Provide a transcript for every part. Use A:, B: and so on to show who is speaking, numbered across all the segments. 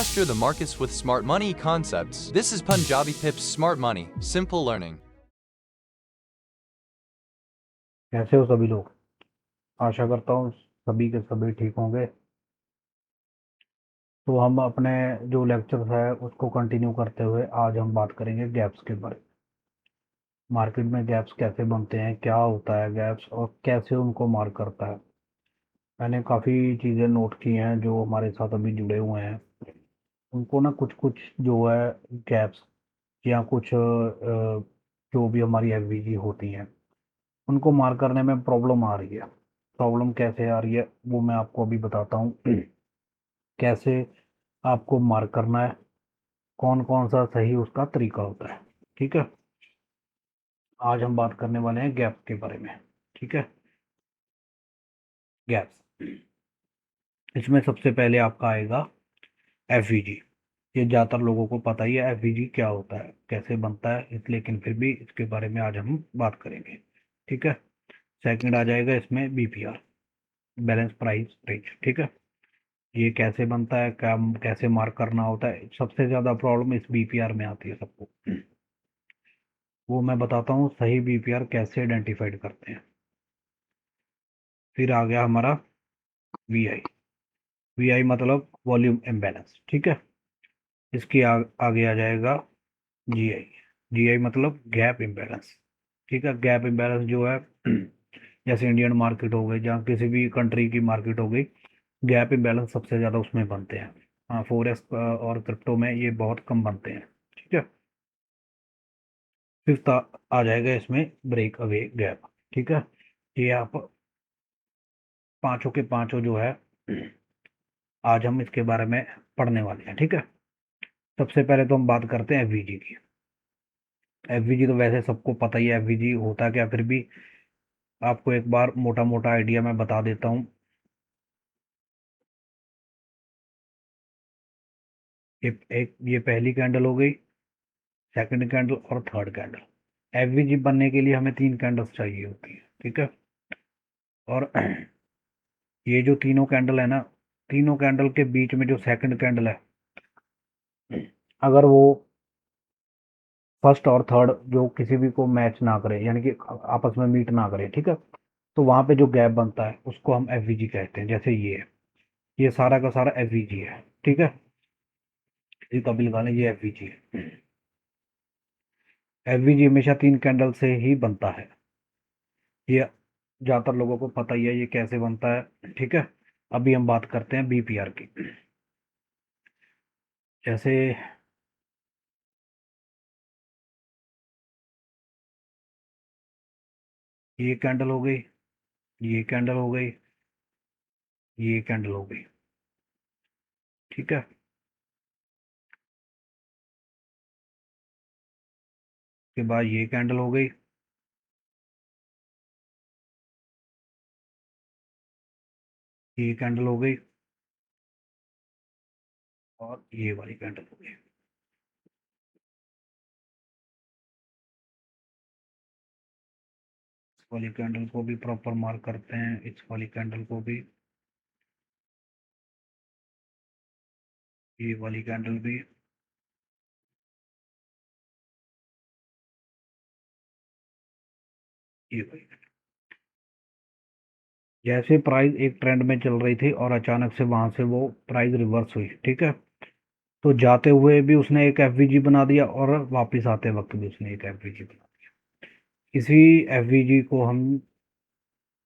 A: Master the markets with smart money concepts. This is Punjabi Pip's Smart Money. Simple learning.
B: कैसे हो सभी लोग। आशा करता हूँ सभी के सभी ठीक होंगे। तो हम अपने जो लेक्चर्स है उसको कंटिन्यू करते हुए आज हम बात करेंगे गैप्स के बारे में। मार्केट में गैप्स कैसे बनते हैं, क्या होता है गैप्स और कैसे उनको मार्क करता है। मैंने काफ़ी चीज़ें नोट की हैं जो हमारे साथ अभी जुड़े हुए हैं। उनको ना कुछ कुछ जो है गैप्स या कुछ जो भी हमारी एफवीजी होती हैं उनको मार्क करने में प्रॉब्लम आ रही है। प्रॉब्लम कैसे आ रही है वो मैं आपको अभी बताता हूँ। कैसे आपको मार्क करना है, कौन कौन सा सही उसका तरीका होता है। ठीक है, आज हम बात करने वाले हैं गैप के बारे में। ठीक है, गैप्स, इसमें सबसे पहले आपका आएगा एफवीजी। ये ज़्यादातर लोगों को पता ही है एफवीजी क्या होता है, कैसे बनता है, इस लेकिन फिर भी इसके बारे में आज हम बात करेंगे। ठीक है, सेकंड आ जाएगा इसमें बीपीआर, बैलेंस प्राइस रेंज। ठीक है, ये कैसे बनता है, क्या कैसे मार्क करना होता है। सबसे ज़्यादा प्रॉब्लम इस बीपीआर में आती है सबको, वो मैं बताता हूँ सही बीपीआर कैसे आइडेंटिफाइड करते हैं। फिर आ गया हमारा वीआई। वीआई मतलब वॉल्यूम इम्बैलेंस। ठीक है, इसकी आगे आ जाएगा जीआई। जीआई मतलब गैप इम्बैलेंस। ठीक है, गैप इम्बैलेंस जो है जैसे इंडियन मार्केट हो गई, जहाँ किसी भी कंट्री की मार्केट हो गई, गैप इम्बैलेंस सबसे ज़्यादा उसमें बनते हैं। हाँ, फोरेक्स और क्रिप्टो में ये बहुत कम बनते हैं। ठीक है, फिफ्थ आ जाएगा इसमें ब्रेक अवे गैप। ठीक है, ये आप पांचों के पांचों जो है आज हम इसके बारे में पढ़ने वाले हैं। ठीक है, सबसे पहले तो हम बात करते हैं एफवीजी की। एफवीजी तो वैसे सबको पता ही है एफवीजी होता क्या, फिर भी आपको एक बार मोटा मोटा आइडिया मैं बता देता हूँ। ये पहली कैंडल हो गई, सेकंड कैंडल और थर्ड कैंडल। एफवीजी बनने के लिए हमें 3 कैंडल्स चाहिए होती है। ठीक है, और ये जो तीनों कैंडल है ना, तीनों कैंडल के बीच में जो सेकंड कैंडल है, अगर वो फर्स्ट और थर्ड जो किसी भी को मैच ना करे, यानी कि आपस में मीट ना करे, ठीक है, तो वहां पे जो गैप बनता है उसको हम एफवीजी कहते हैं। जैसे ये है, ये सारा का सारा एफवीजी है। ठीक है, ये कभी लगा लें, ये एफवीजी है। एफवीजी हमेशा 3 कैंडल से ही बनता है। ये ज्यादातर लोगों को पता ही है ये कैसे बनता है। ठीक है, अभी हम बात करते हैं बीपीआर की। जैसे ये कैंडल हो गई, ये कैंडल हो गई, ये कैंडल हो गई। ठीक है, के बाद ये कैंडल हो गई, ये कैंडल हो गई और ये वाली कैंडल हो गई। इस वाली कैंडल को भी प्रॉपर मार्क करते हैं, इस वाली कैंडल को भी, ये वाली कैंडल भी, ये वाली। जैसे प्राइस एक ट्रेंड में चल रही थी और अचानक से वहां से वो प्राइस रिवर्स हुई, ठीक है, तो जाते हुए भी उसने एक एफवीजी बना दिया और वापस आते वक्त भी उसने एक एफवीजी बना दिया। इसी एफवीजी को हम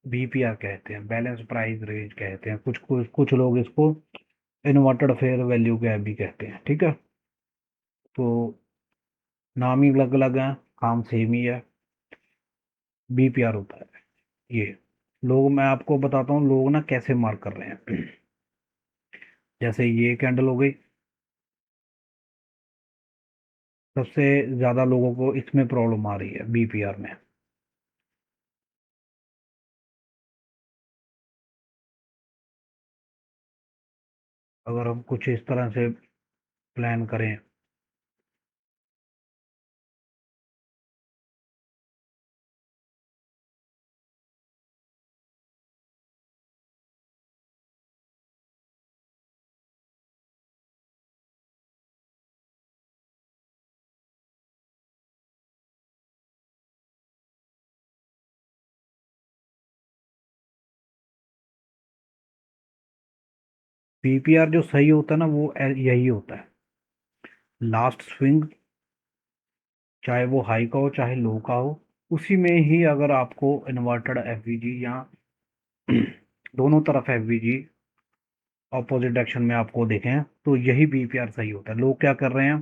B: बीपीआर कहते हैं, बैलेंस प्राइस रेंज कहते हैं। कुछ कुछ कुछ लोग इसको इन्वर्टेड फेयर वैल्यू गैप भी कहते हैं। ठीक है, तो नाम ही अलग अलग है, काम सेम ही है। बीपीआर होता है ये। लोग, मैं आपको बताता हूँ लोग ना कैसे मार्क कर रहे हैं। जैसे ये कैंडल हो गई, सबसे ज्यादा लोगों को इसमें प्रॉब्लम आ रही है बीपीआर में। अगर हम कुछ इस तरह से प्लान करें, बीपीआर जो सही होता है ना वो यही होता है, लास्ट स्विंग चाहे वो हाई का हो चाहे लो का हो, उसी में ही अगर आपको इन्वर्टेड एफवीजी या दोनों तरफ एफवीजी ऑपोजिट डायरेक्शन में आपको देखें तो यही बीपीआर सही होता है। लोग क्या कर रहे हैं,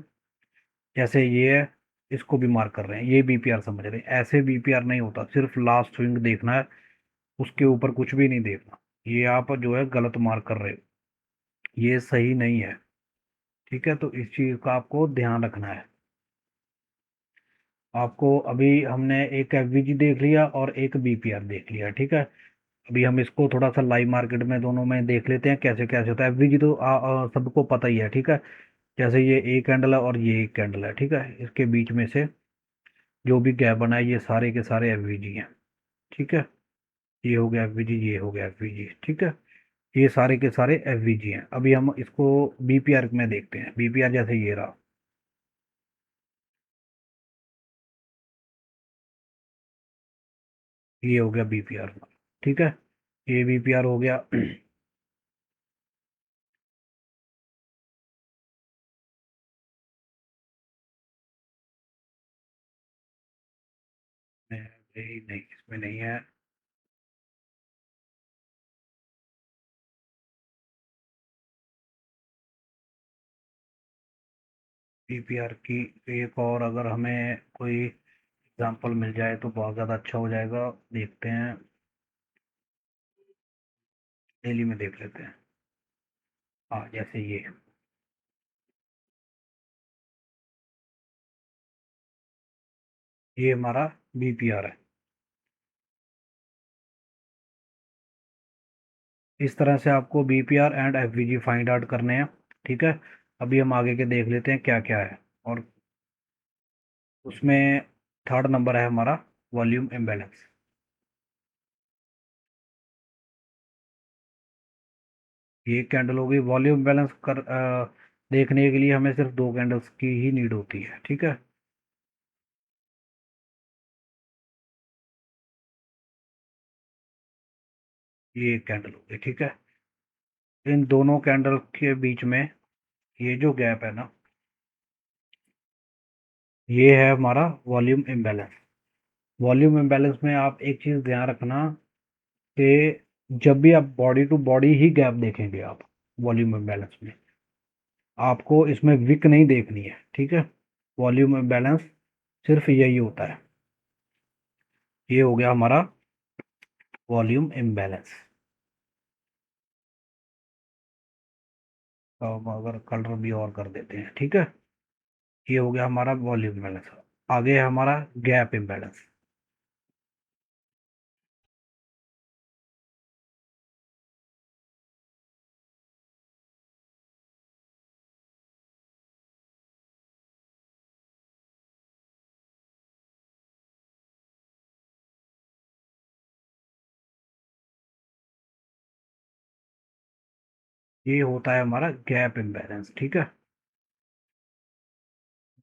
B: जैसे ये है, इसको भी मार्क कर रहे हैं, ये बीपीआर समझ रहे हैं, ऐसे बीपीआर नहीं होता, सिर्फ लास्ट स्विंग देखना है, उसके ऊपर कुछ भी नहीं देखना। ये आप जो है गलत मार्क कर रहे हो, ये सही नहीं है। ठीक है, तो इस चीज़ का आपको ध्यान रखना है। आपको अभी हमने एक एफवीजी देख लिया और एक बीपीआर देख लिया, ठीक है। अभी हम इसको थोड़ा सा लाइव मार्केट में दोनों में देख लेते हैं कैसे कैसे होता है। एफवीजी तो सबको पता ही है, ठीक है। जैसे ये एक कैंडल है और ये एक कैंडल है, ठीक है, इसके बीच में से जो भी गैप बना है ये सारे के सारे एफवीजी हैं, ठीक है। ये हो गया एफवीजी, ये हो गया एफवीजी, ठीक है। ये सारे के सारे एफवीजी हैं। अभी हम इसको बीपीआर में देखते हैं। बीपीआर जैसे ये रहा, ये हो गया बीपीआर, ठीक है, ये बीपीआर हो गया। नहीं नहीं, इसमें नहीं है। बीपीआर की एक और अगर हमें कोई एग्जांपल मिल जाए तो बहुत ज़्यादा अच्छा हो जाएगा। देखते हैं, डेली में देख लेते हैं। हाँ, जैसे ये हमारा बीपीआर है। इस तरह से आपको BPR and FVG find out करने हैं, ठीक है। अभी हम आगे के देख लेते हैं क्या क्या है। और उसमें थर्ड नंबर है हमारा वॉल्यूम इम्बैलेंस। ये कैंडल हो गई वॉल्यूम बैलेंस देखने के लिए हमें सिर्फ दो कैंडल्स की ही नीड होती है, ठीक है। ये एक कैंडल हो गई, ठीक है। इन दोनों कैंडल के बीच में ये जो गैप है ना, ये है हमारा वॉल्यूम इम्बैलेंस। वॉल्यूम इम्बैलेंस में आप एक चीज़ ध्यान रखना कि जब भी आप बॉडी टू बॉडी ही गैप देखेंगे आप वॉल्यूम इम्बैलेंस में, आपको इसमें विक नहीं देखनी है, ठीक है। वॉल्यूम इम्बैलेंस सिर्फ यही होता है। ये हो गया हमारा वॉल्यूम इम्बैलेंस। तो हम अगर कलर भी और कर देते हैं, ठीक है। ये हो गया हमारा वॉल्यूम इम्बैलेंस। आगे है हमारा गैप इम्बैलेंस। ये होता है हमारा गैप इम्बैलेंस, ठीक है।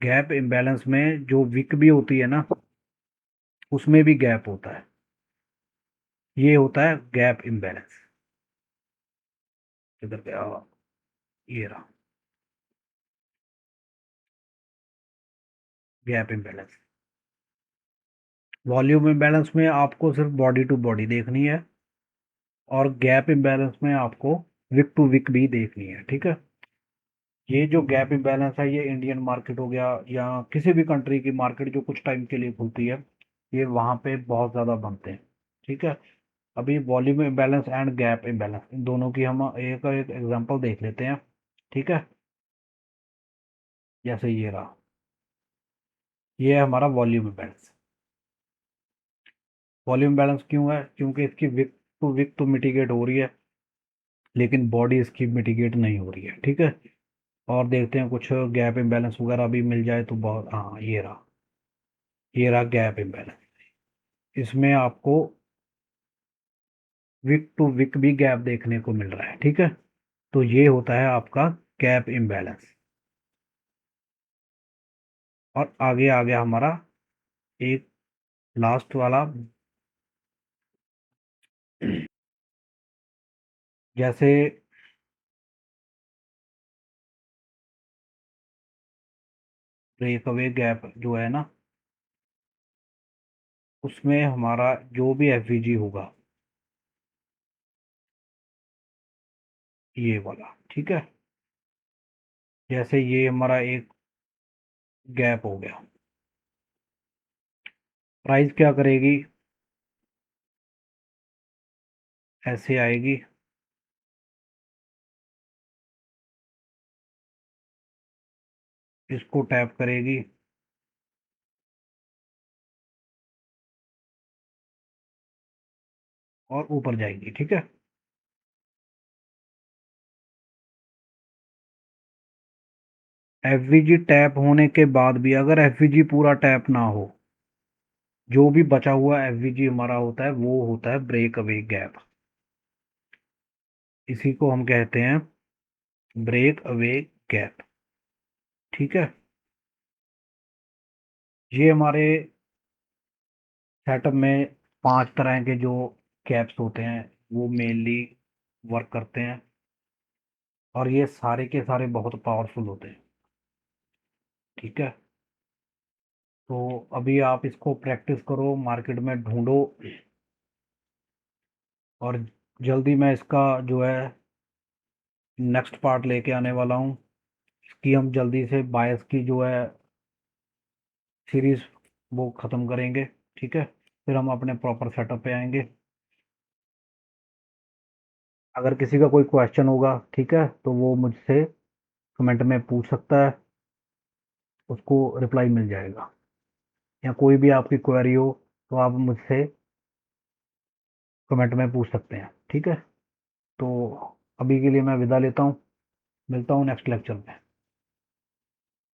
B: गैप इम्बैलेंस में जो विक भी होती है ना, उसमें भी गैप होता है। ये होता है गैप इम्बैलेंस। किधर गया, ये रहा गैप इम्बैलेंस। वॉल्यूम इम्बैलेंस में आपको सिर्फ बॉडी टू बॉडी देखनी है, और गैप इम्बैलेंस में आपको विक टू विक भी देखनी है, ठीक है। ये जो गैप इम्बैलेंस है ये इंडियन मार्केट हो गया या किसी भी कंट्री की मार्केट जो कुछ टाइम के लिए खुलती है, ये वहाँ पे बहुत ज़्यादा बनते हैं, ठीक है। अभी volume imbalance and gap imbalance इन दोनों की हम एक एक एग्जांपल देख लेते हैं, ठीक है। जैसे ये रहा, ये है हमारा वॉल्यूम इम्बैलेंस। वॉल्यूम बैलेंस क्यों है, क्योंकि इसकी विक तो मिटिगेट हो रही है, लेकिन बॉडी इसकी मिटिगेट नहीं हो रही है, ठीक है। और देखते हैं कुछ गैप इम्बैलेंस वगैरह भी मिल जाए तो बहुत। हाँ, ये रहा गैप इम्बैलेंस। इसमें आपको विक टू विक भी गैप देखने को मिल रहा है, ठीक है। तो ये होता है आपका गैप इम्बैलेंस। और आगे आ गया हमारा एक लास्ट वाला। जैसे ब्रेक अवे गैप जो है ना, उसमें हमारा जो भी एफवीजी होगा, ये वाला, ठीक है। जैसे ये हमारा एक गैप हो गया, प्राइस क्या करेगी, ऐसे आएगी, इसको टैप करेगी, और ऊपर जाएगी, ठीक है। एफवीजी टैप होने के बाद भी अगर एफवीजी पूरा टैप ना हो, जो भी बचा हुआ एफवीजी हमारा होता है वो होता है ब्रेक अवे गैप। इसी को हम कहते हैं ब्रेक अवे गैप, ठीक है। ये हमारे सेटअप में 5 तरह के जो गैप्स होते हैं वो मेनली वर्क करते हैं, और ये सारे के सारे बहुत पावरफुल होते हैं, ठीक है। तो अभी आप इसको प्रैक्टिस करो, मार्केट में ढूंढो, और जल्दी मैं इसका जो है नेक्स्ट पार्ट लेके आने वाला हूँ। इसकी हम जल्दी से बायस की जो है सीरीज वो ख़त्म करेंगे, ठीक है। फिर हम अपने प्रॉपर सेटअप पे आएंगे। अगर किसी का कोई क्वेश्चन होगा, ठीक है, तो वो मुझसे कमेंट में पूछ सकता है, उसको रिप्लाई मिल जाएगा। या कोई भी आपकी क्वेरी हो तो आप मुझसे कमेंट में पूछ सकते हैं, ठीक है। तो अभी के लिए मैं विदा लेता हूँ, मिलता हूँ नेक्स्ट लेक्चर में।